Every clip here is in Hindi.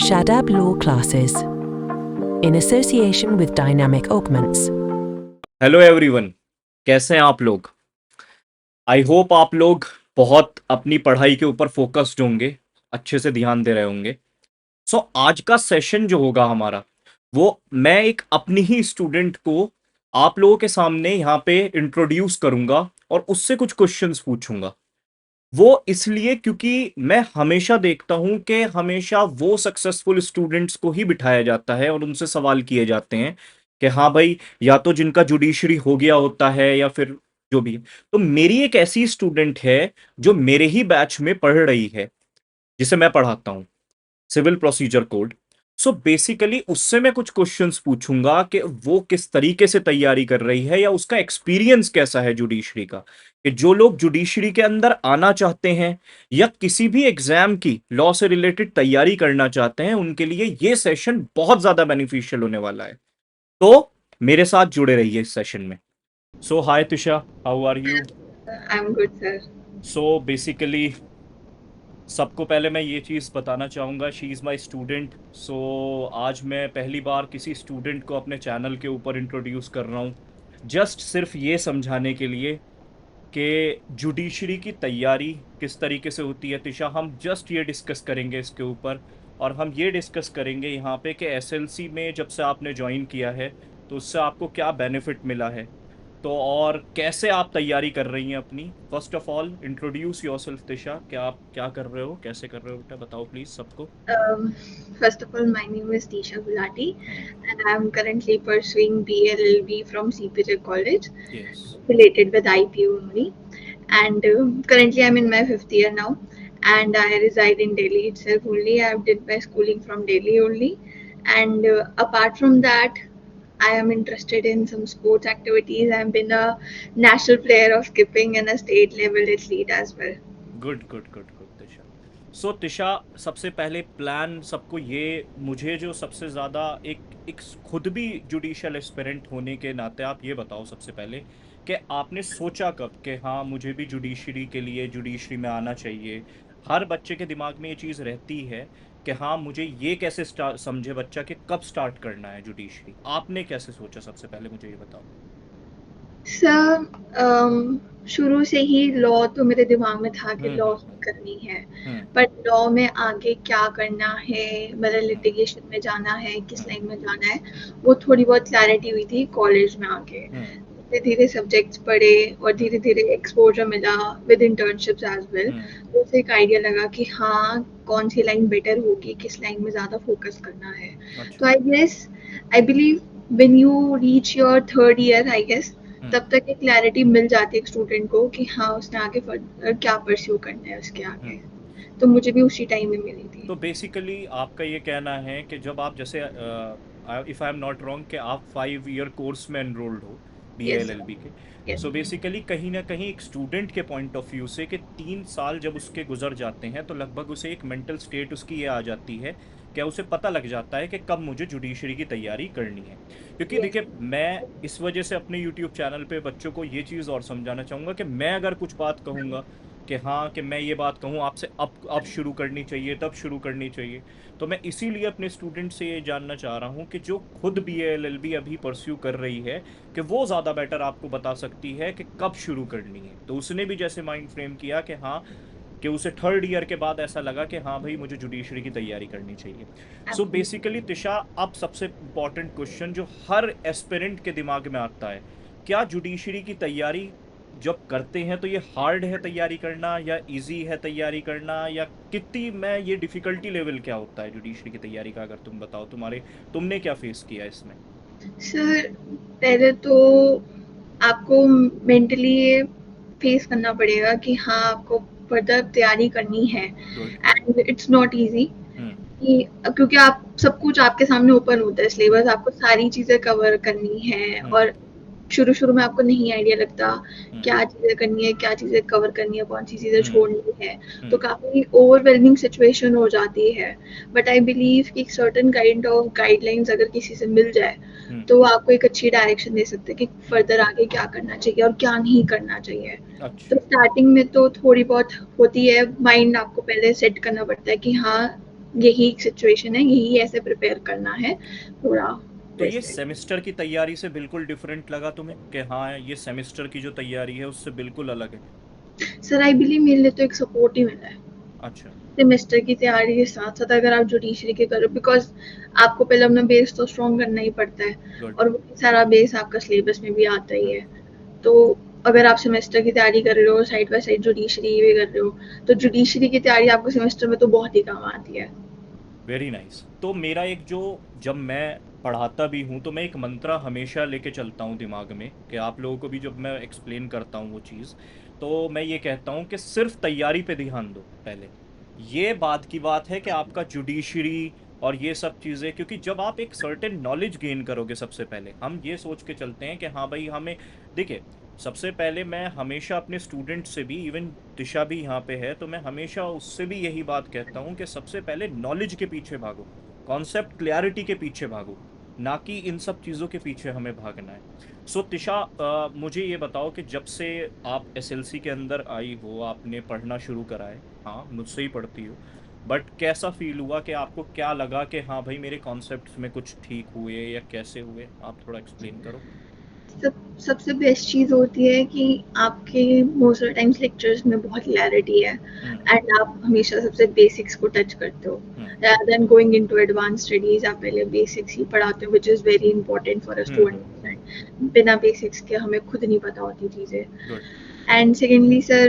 Shadab Law Classes in association with Dynamic Augments. Hello everyone, कैसे हैं आप लोग? आई होप आप लोग बहुत अपनी पढ़ाई के ऊपर फोकस्ड होंगे, अच्छे से ध्यान दे रहे होंगे। सो आज का सेशन जो होगा हमारा, वो मैं एक अपनी ही स्टूडेंट को आप लोगों के सामने यहाँ पे इंट्रोड्यूस करूंगा और उससे कुछ क्वेश्चंस पूछूंगा। वो इसलिए क्योंकि मैं हमेशा देखता हूं कि हमेशा वो सक्सेसफुल स्टूडेंट्स को ही बिठाया जाता है और उनसे सवाल किए जाते हैं कि हाँ भाई, या तो जिनका जुडिशरी हो गया होता है या फिर जो भी है। तो मेरी एक ऐसी स्टूडेंट है जो मेरे ही बैच में पढ़ रही है, जिसे मैं पढ़ाता हूँ, civil procedure code. So basically उससे मैं कुछ क्वेश्चंस पूछूंगा कि वो किस तरीके से तैयारी कर रही है या उसका एक्सपीरियंस कैसा है जुडिशरी का। कि जो लोग जुडिशरी के अंदर आना चाहते हैं या किसी भी एग्जाम की लॉ से रिलेटेड तैयारी करना चाहते हैं, उनके लिए ये सेशन बहुत ज्यादा बेनिफिशियल होने वाला है। तो मेरे साथ जुड़े रहिए इस सेशन में। So hi Tusha, how are you? I'm good, sir. So basically सबको पहले मैं ये चीज़ बताना चाहूँगा, she is my student. So आज मैं पहली बार किसी स्टूडेंट को अपने चैनल के ऊपर इंट्रोड्यूस कर रहा हूँ, जस्ट सिर्फ ये समझाने के लिए कि जुडिशरी की तैयारी किस तरीके से होती है। तिशा, हम जस्ट ये डिस्कस करेंगे इसके ऊपर, और हम ये डिस्कस करेंगे यहाँ पे कि एसएलसी में जब से आपने ज्वाइन किया है तो उससे आपको क्या बेनिफिट मिला है, तो और कैसे आप तैयारी कर रही हैं अपनी। First of all introduce yourself Tisha, क्या आप क्या कर रहे हो, कैसे कर रहे हो बेटा, बताओ प्लीज सबको। Um, First of all, my name is Tisha Gulati, and I'm currently pursuing BLLB from CPJ College, yes. related with IP only. And currently, I'm in my fifth year now, and I reside in Delhi itself only. I did my schooling from Delhi only, and apart from that, I am interested in some sports activities. I've been a national player of skipping and a state level athlete as well. Good good good good Tisha. So Tisha, सबसे पहले प्लान सबको ये, मुझे जो सबसे ज़्यादा एक खुद भी जुडिशियल एस्पिरेंट होने के नाते आप ये बताओ सबसे पहले कि आपने सोचा कब कि हाँ मुझे भी जुडिशरी के लिए जुडिशरी में आना चाहिए। हर बच्चे के दिमाग में ये चीज़ रहती है कि हाँ मुझे ये कैसे समझे बच्चा कि कब स्टार्ट करना है जुडिशरी। आपने कैसे सोचा, सबसे पहले मुझे ये बताओ। सर, शुरू से ही लॉ तो मेरे दिमाग में था कि लॉ करनी है, बट लॉ में आगे क्या करना है, मतलब लिटिगेशन में जाना है, किस लाइन में जाना है, वो थोड़ी बहुत क्लैरिटी हुई थी कॉलेज में आके। धीरे धीरे सब्जेक्ट्स पढ़े और धीरे धीरे एक्सपोजर मिला विद इंटर्नशिप्स एज वेल, तो उससे एक आइडिया लगा कि हाँ कौन सी लाइन बेटर होगी, किस लाइन में ज़्यादा फोकस करना है। तो I believe when you reach your third year, I guess तब तक एक क्लैरिटी मिल जाती है एक स्टूडेंट को कि हाँ उसने आगे क्या परस्यू करना है उसके आगे। तो मुझे भी उसी टाइम में मिली थी। तो बेसिकली आपका ये कहना है कि जब आप जैसे if I am not wrong कि आप 5 ईयर कोर्स में एनरोल्ड हो BLLB के। सो बेसिकली कहीं ना कहीं एक स्टूडेंट के पॉइंट ऑफ व्यू से कि 3 साल जब उसके गुजर जाते हैं तो लगभग उसे एक मेंटल स्टेट उसकी ये आ जाती है, क्या उसे पता लग जाता है कि कब मुझे जुडिशरी की तैयारी करनी है। क्योंकि देखिए, मैं इस वजह से अपने यूट्यूब चैनल पे बच्चों को ये चीज़ और समझाना चाहूँगा कि मैं अगर कुछ बात कहूँगा कि हाँ कि मैं ये बात कहूँ आपसे अब शुरू करनी चाहिए, तब शुरू करनी चाहिए, तो मैं इसीलिए अपने स्टूडेंट से ये जानना चाह रहा हूँ कि जो खुद BLLB अभी परस्यू कर रही है कि वो ज़्यादा बेटर आपको बता सकती है कि कब शुरू करनी है। तो उसने भी जैसे माइंड फ्रेम किया कि हाँ कि उसे 3rd ईयर के बाद ऐसा लगा कि हाँ भाई मुझे जुडिशरी की तैयारी करनी चाहिए। सो बेसिकली तिशा, अब सबसे इम्पॉर्टेंट क्वेश्चन जो हर एस्पिरेंट के दिमाग में आता है, क्या जुडिशरी की तैयारी जब करते हैं तो ये हार्ड है तैयारी करना या इजी है तैयारी करना, या कितनी में ये डिफिकल्टी लेवल क्या होता है जुडिशरी की तैयारी का, अगर तुम बताओ तुमने क्या फेस किया इसमें। सर पहले तो आपको मेंटली फेस करना पड़ेगा कि हाँ आपको फर्दर तैयारी करनी है, एंड इट्स नॉट इजी क्योंकि आप सब कुछ आपके सामने ओपन होता है सिलेबस, आपको सारी चीजें कवर करनी है और शुरू में आपको नहीं आइडिया लगता क्या चीजें करनी है, क्या चीजें कवर करनी है, कौन सी चीजें छोड़नी है, तो काफी ओवरवेलमिंग सिचुएशन हो जाती है। बट आई बिलीव कि सर्टेन काइंड ऑफ गाइडलाइंस अगर किसी से मिल जाए तो वो आपको एक अच्छी डायरेक्शन दे सकते हैं कि फर्दर आगे क्या करना चाहिए और क्या नहीं करना चाहिए। तो स्टार्टिंग में तो थोड़ी बहुत होती है, माइंड आपको पहले सेट करना पड़ता है कि हाँ यही सिचुएशन है, यही ऐसे प्रिपेयर करना है पूरा। तो ये सेमेस्टर की तैयारी से बिल्कुल डिफरेंट लगा तुम्हें कि हाँ ये सेमेस्टर की जो तैयारी है उससे बिल्कुल अलग है? सर आई बिलीव मेरे लिए तो एक सपोर्ट ही मिला है अच्छा। सेमेस्टर की तैयारी के साथ साथ। अगर आप जुडिशरी के करो, बिकॉज आपको पहले अपना बेस तो स्ट्रॉन्ग करना ही पड़ता है, गुड। और वो सारा बेस आपका सिलेबस में भी आता ही है। तो अगर आप सेमेस्टर की तैयारी कर रहे हो, साइड बाय साइड जुडिशरी भी कर रहे हो, तो जुडिशरी की तैयारी आपको सेमेस्टर में तो बहुत ही काम आती है। Very nice. तो मेरा एक जो, जब मैं पढ़ाता भी हूँ तो मैं एक मंत्रा हमेशा लेके चलता हूँ दिमाग में कि आप लोगों को भी जब मैं एक्सप्लेन करता हूँ वो चीज़, तो मैं ये कहता हूँ कि सिर्फ तैयारी पे ध्यान दो पहले। ये बात की बात है कि आपका जुडिशरी और ये सब चीज़ें, क्योंकि जब आप एक सर्टेन नॉलेज गेन करोगे, सबसे पहले हम ये सोच के चलते हैं कि हाँ भाई हमें, देखिए सबसे पहले मैं हमेशा अपने स्टूडेंट से भी, इवन दिशा भी यहाँ पे है तो मैं हमेशा उससे भी यही बात कहता हूँ कि सबसे पहले नॉलेज के पीछे भागो, कॉन्सेप्ट क्लैरिटी के पीछे भागो, ना कि इन सब चीज़ों के पीछे हमें भागना है। सो तिशा, मुझे ये बताओ कि जब से आप एसएलसी के अंदर आई हो, आपने पढ़ना शुरू करा है, हाँ मुझसे ही पढ़ती हो, बट कैसा फील हुआ कि आपको क्या लगा कि हाँ भाई मेरे कॉन्सेप्ट्स में कुछ ठीक हुए या कैसे हुए, आप थोड़ा एक्सप्लेन करो। सबसे बेस्ट चीज़ होती है कि आपके मोस्ट ऑफ टाइम्स लेक्चर्स में बहुत क्लैरिटी है, एंड आप हमेशा सबसे बेसिक्स को टच करते हो rather than going into advanced studies। आप पहले बेसिक्स ही पढ़ाते हो, which is very important for us to understand। बिना बेसिक्स के हमें खुद नहीं पता होती चीज़ें। And secondly sir,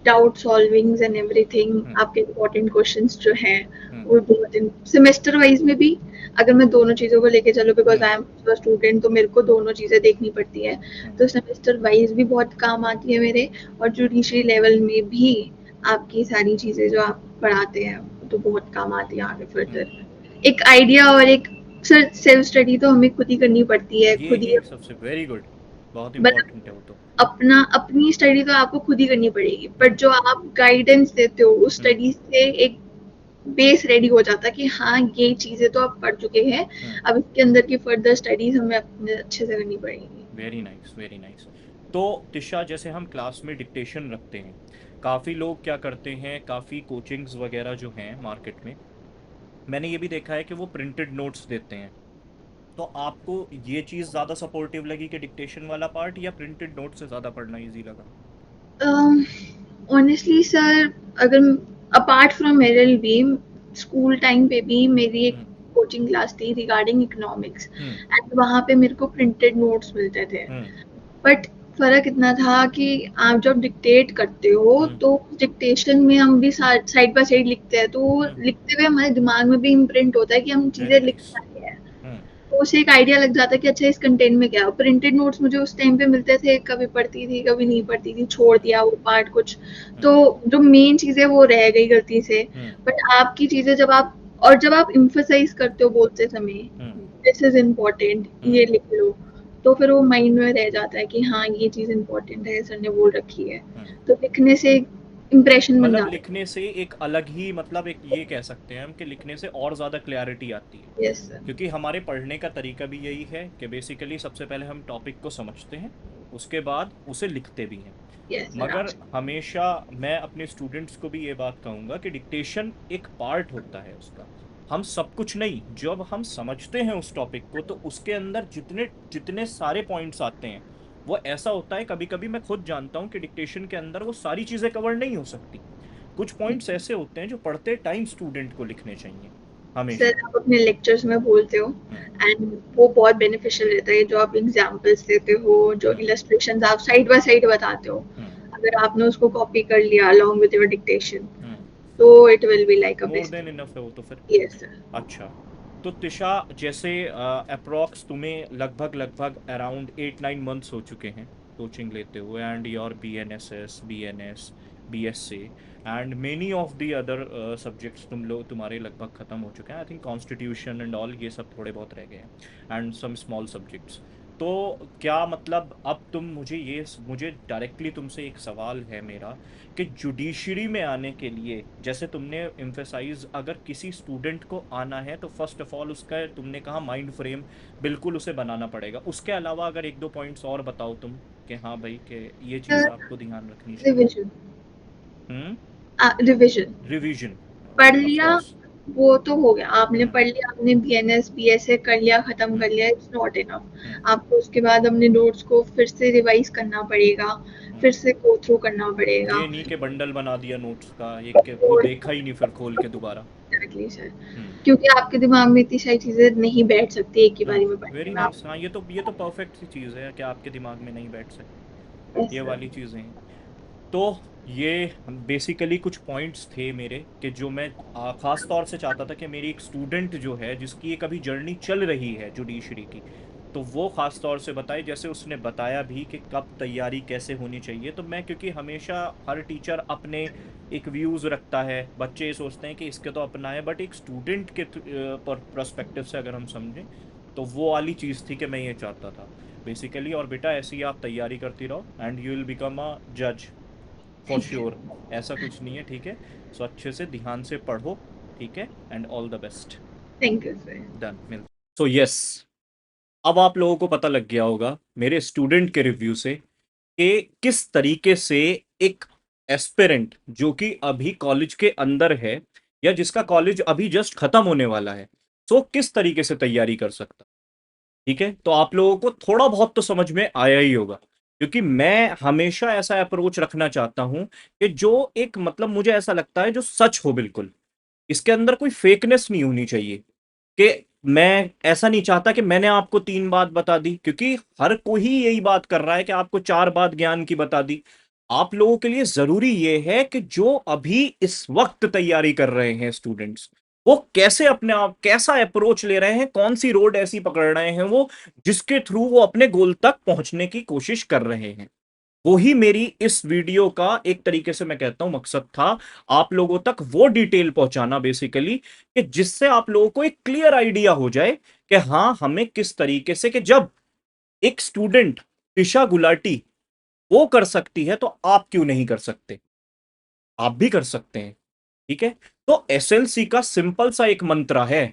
doubt solvings and everything, आपके इम्पोर्टेंट क्वेश्चंस जो हैं वो बहुत सेमेस्टर वाइज में भी, अगर मैं दोनों चीज़ों को लेके चलूँ, बिकॉज आई एम स्टूडेंट तो मेरे को दोनों चीज़ें देखनी पड़ती है, तो सेमेस्टर वाइज भी बहुत काम आती है मेरे, और जुडिशरी लेवल में भी आपकी सारी चीज़ें जो आप पढ़ाते हैं तो बहुत काम आती है आगे फर्दर। एक आइडिया और एक सर सेल्फ स्टडी तो हमें खुद ही करनी पड़ती है, खुद ही ये सबसे वेरी गुड, बहुत इम्पोर्टेंट है वो तो। अपनी स्टडी तो आपको खुद ही करनी पड़ेगी, बट जो आप गाइडेंस देते हो उस स्टडी से एक बेस रेडी हो जाता है कि हाँ ये चीजें तो आप पढ़ चुके हैं, अब इसके अंदर की फर्दर स्टडीज हमें अपने अच्छे से करनी पड़ेगी। Very nice, very nice. तो तिशा, जैसे हम क्लास में डिक्टेशन रखते हैं, काफ़ी लोग क्या करते हैं, काफ़ी कोचिंग्स वगैरह जो हैं मार्केट में, मैंने ये भी देखा है कि वो प्रिंटेड नोट्स देते हैं। तो आपको ये चीज़ ज़्यादा सपोर्टिव लगी कि डिक्टेशन वाला पार्ट, या प्रिंटेड नोट से ज़्यादा पढ़ना इजी लगा? ऑनेस्टली सर, अगर apart from LLB, school time पे भी मेरी एक कोचिंग क्लास थी रिगार्डिंग इकोनॉमिक्स, एंड वहाँ पे मेरे को प्रिंटेड नोट्स मिलते थे। बट फर्क इतना था कि आप जब डिक्टेट करते हो तो डिक्टेशन में हम भी साइड बाय साइड लिखते हैं, तो लिखते हुए हमारे दिमाग में भी इम्प्रिंट होता है कि हम चीजें लिख रहे हैं, तो उसे एक आइडिया लग जाता है कि अच्छा इस कंटेंट में क्या। प्रिंटेड नोट्स मुझे उस टाइम पे मिलते थे, कभी पढ़ती थी कभी नहीं पढ़ती थी, छोड़ दिया वो पार्ट कुछ, तो जो मेन चीजें वो रह गई गलती से। बट आपकी चीजें जब आप इम्फेसाइज करते हो बोलते समय, दिस इज इम्पोर्टेंट, ये लिख लो, तो फिर वो माइंड में रह जाता है कि हाँ ये चीज इम्पोर्टेंट है, सर ने बोल रखी है, तो लिखने से इम्प्रेशन बन जाता है। लिखने से एक अलग ही, मतलब एक ये कह सकते हैं हम कि लिखने से और ज़्यादा क्लैरिटी आती है। yes, क्योंकि हमारे पढ़ने का तरीका भी यही है कि बेसिकली सबसे पहले हम टॉपिक को समझते हैं, उसके बाद उसे लिखते भी हैं। yes, मगर हमेशा मैं अपने स्टूडेंट्स को भी ये बात कहूँगा कि डिक्टेशन एक पार्ट होता है उसका, हम सब कुछ नहीं। जब हम समझते हैं उस टॉपिक को तो उसके अंदर जितने जितने सारे पॉइंट्स आते हैं, वो ऐसा होता है, कभी कभी मैं खुद जानता हूँ कि डिक्टेशन के अंदर वो सारी चीज़ें कवर नहीं हो सकती। कुछ पॉइंट्स ऐसे होते हैं जो पढ़ते टाइम स्टूडेंट को लिखने चाहिए हमेशा। सर आप अपने लेक्चर्स में बोलते हो, एंड वो बहुत बेनिफिशियल रहता है, जो आप एग्जांपल्स देते हो, जो इलस्ट्रेशंस आप साइड बाय साइड बताते हो, अगर आपने उसको कॉपी कर लिया अलोंग विद योर डिक्टेशन, तो it will be like a more than enough है वो तो फिर। Yes sir. अच्छा, तो तिशा, जैसे अप्रॉक्स तुम्हें लगभग अराउंड 8-9 मंथ्स हो चुके हैं कोचिंग लेते हुए, and your BNSS, BNS, BSc and many of the other subjects तुम्हारे लगभग ख़त्म हो चुके हैं। I think constitution and all ये सब थोड़े बहुत रह गए हैं, एंड सम स्मॉल सब्जेक्ट्स। तो क्या मतलब अब तुम मुझे डायरेक्टली तुमसे एक सवाल है मेरा कि जुडिशरी में आने के लिए, जैसे तुमने एम्फेसाइज, अगर किसी स्टूडेंट को आना है तो फर्स्ट ऑफ ऑल उसका, तुमने कहा माइंड फ्रेम बिल्कुल उसे बनाना पड़ेगा। उसके अलावा अगर 1-2 पॉइंट्स और बताओ तुम कि हाँ भाई कि ये चीज़ आपको ध्यान रखनी चाहिए। रिवीजन रिवीजन पढ़ लिया, वो तो हो गया, आपने पढ़ लिया, आपने बीएनएस बीएसए कर लिया, खत्म कर लिया, इट्स नॉट इनफ। आपको उसके बाद अपने नोट्स को फिर से रिवाइज करना पड़ेगा, फिर से गो थ्रू करना पड़ेगा। ये नहीं कि बंडल बना दिया नोट्स का, एक के वो देखा ही नहीं फिर खोल के दोबारा। एग्जैक्टली सर, क्योंकि आपके दिमाग में इतनी सारी चीजें नहीं बैठ सकती एक ही बारी में पढ़ने वेरी में। नाइस। हाँ, ये तो परफेक्ट सी चीज़ है कि आपके दिमाग में नहीं बैठ सकती, ये वाली चीज़ें हैं। तो ये बेसिकली कुछ पॉइंट्स थे मेरे कि जो मैं ख़ास तौर से चाहता था कि मेरी एक स्टूडेंट जो है जिसकी एक अभी जर्नी चल रही है जुडिशरी की, तो वो ख़ास तौर से बताए, जैसे उसने बताया भी कि कब तैयारी कैसे होनी चाहिए। तो मैं, क्योंकि हमेशा हर टीचर अपने एक व्यूज़ रखता है, बच्चे ये सोचते हैं कि इसके तो अपना है, बट एक स्टूडेंट के पर्सपेक्टिव से अगर हम समझें तो वो वाली चीज़ थी कि मैं ये चाहता था बेसिकली। और बेटा ऐसे ही आप तैयारी करती रहो and you will become a जज फॉर श्योर, ऐसा कुछ नहीं है, ठीक है। सो अच्छे से ध्यान से पढ़ो, ठीक है, and all the best. Thank you sir. Done, mill. So yes, अब आप लोगों को पता लग गया होगा मेरे स्टूडेंट के रिव्यू से कि किस तरीके से एक एस्पिरेंट जो कि अभी कॉलेज के अंदर है या जिसका कॉलेज अभी जस्ट खत्म होने वाला है, सो किस तरीके से तैयारी कर सकता। ठीक है, तो आप लोगों को थोड़ा बहुत तो समझ में आया ही होगा, क्योंकि मैं हमेशा ऐसा अप्रोच रखना चाहता हूं कि जो एक मतलब मुझे ऐसा लगता है जो सच हो, बिल्कुल इसके अंदर कोई फेकनेस नहीं होनी चाहिए। कि मैं ऐसा नहीं चाहता कि मैंने आपको 3 बात बता दी, क्योंकि हर कोई यही बात कर रहा है कि आपको 4 बात ज्ञान की बता दी। आप लोगों के लिए जरूरी यह है कि जो अभी इस वक्त तैयारी कर रहे हैं स्टूडेंट्स, वो कैसे अपने आप कैसा अप्रोच ले रहे हैं, कौन सी रोड ऐसी पकड़ रहे हैं वो जिसके थ्रू वो अपने गोल तक पहुंचने की कोशिश कर रहे हैं। वो ही मेरी इस वीडियो का एक तरीके से मैं कहता हूं मकसद था, आप लोगों तक वो डिटेल पहुंचाना बेसिकली, कि जिससे आप लोगों को एक क्लियर आइडिया हो जाए कि हाँ हमें किस तरीके से, कि जब एक स्टूडेंट दिशा गुलाटी वो कर सकती है तो आप क्यों नहीं कर सकते, आप भी कर सकते हैं। ठीक है, तो एसएलसी का सिंपल सा एक मंत्र है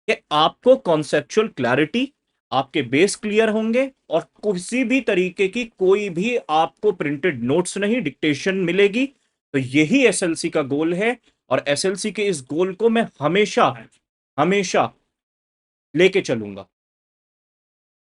कि आपको कॉन्सेप्चुअल क्लैरिटी, आपके बेस क्लियर होंगे और किसी भी तरीके की कोई भी आपको प्रिंटेड नोट्स नहीं, डिक्टेशन मिलेगी। तो यही एसएलसी का गोल है और एसएलसी के इस गोल को मैं हमेशा हमेशा लेके चलूंगा।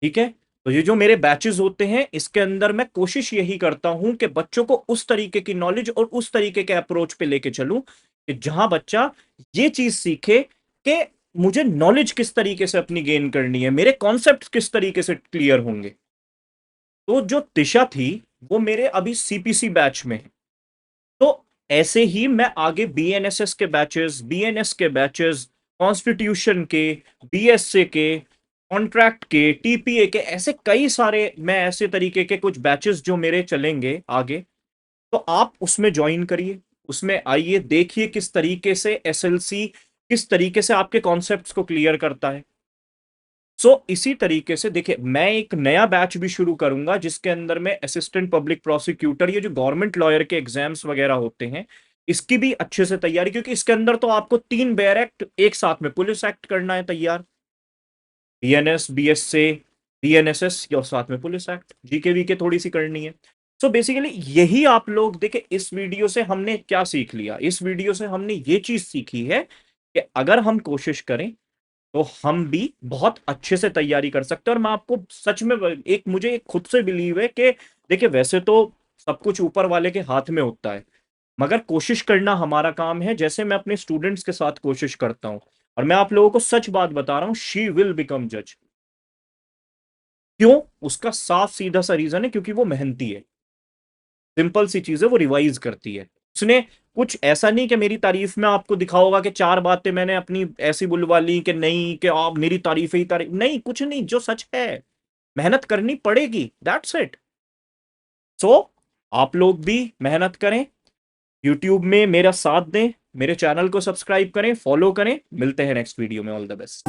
ठीक है, तो ये जो मेरे बैचेस होते हैं इसके अंदर मैं कोशिश यही करता हूं कि बच्चों को उस तरीके की नॉलेज और उस तरीके के अप्रोच पे लेके चलूं कि जहां बच्चा ये चीज सीखे कि मुझे नॉलेज किस तरीके से अपनी गेन करनी है, मेरे कॉन्सेप्ट किस तरीके से क्लियर होंगे। तो जो दिशा थी वो मेरे अभी सीपीसी बैच में है, तो ऐसे ही मैं आगे बीएनएसएस के बैचेस, बीएनएस के बैचेस, कॉन्स्टिट्यूशन के, बीएसए के, कॉन्ट्रैक्ट के, टीपीए के, ऐसे कई सारे मैं ऐसे तरीके के कुछ बैचेस जो मेरे चलेंगे आगे, तो आप उसमें ज्वाइन करिए, उसमें आइए, देखिए किस तरीके से एसएलसी किस तरीके से आपके कॉन्सेप्ट्स को क्लियर करता है। इसी तरीके से देखिए, मैं एक नया बैच भी शुरू करूंगा जिसके अंदर में असिस्टेंट पब्लिक प्रोसिक्यूटर, ये जो गवर्नमेंट लॉयर के एग्जाम्स वगैरह होते हैं, इसकी भी अच्छे से तैयारी, क्योंकि इसके अंदर तो आपको 3 बेयर एक्ट एक साथ में, पुलिस एक्ट करना है तैयार, बीएनएस, बीएसए, बीएनएसएस और साथ में पुलिस एक्ट, जीके वीके थोड़ी सी करनी है। बेसिकली यही आप लोग देखें, इस वीडियो से हमने क्या सीख लिया, इस वीडियो से हमने ये चीज सीखी है कि अगर हम कोशिश करें तो हम भी बहुत अच्छे से तैयारी कर सकते हैं। और मैं आपको सच में एक मुझे एक खुद से बिलीव है कि देखिए, वैसे तो सब कुछ ऊपर वाले के हाथ में होता है, मगर कोशिश करना हमारा काम है, जैसे मैं अपने स्टूडेंट्स के साथ कोशिश करता हूं। और मैं आप लोगों को सच बात बता रहा हूं, शी विल बिकम जज। क्यों? उसका साफ सीधा सा रीजन है, क्योंकि वो मेहनती है, सिंपल सी चीज है, वो रिवाइज करती है। उसने कुछ ऐसा नहीं कि मेरी तारीफ में आपको दिखा होगा कि 4 बातें मैंने अपनी ऐसी बुलवा ली कि नहीं कि आप मेरी तारीफ ही तारीफ, नहीं, कुछ नहीं, जो सच है मेहनत करनी पड़ेगी, दैट्स इट। आप लोग भी मेहनत करें, यूट्यूब में मेरा साथ दें, मेरे चैनल को सब्सक्राइब करें, फॉलो करें। मिलते हैं नेक्स्ट वीडियो में। All the best.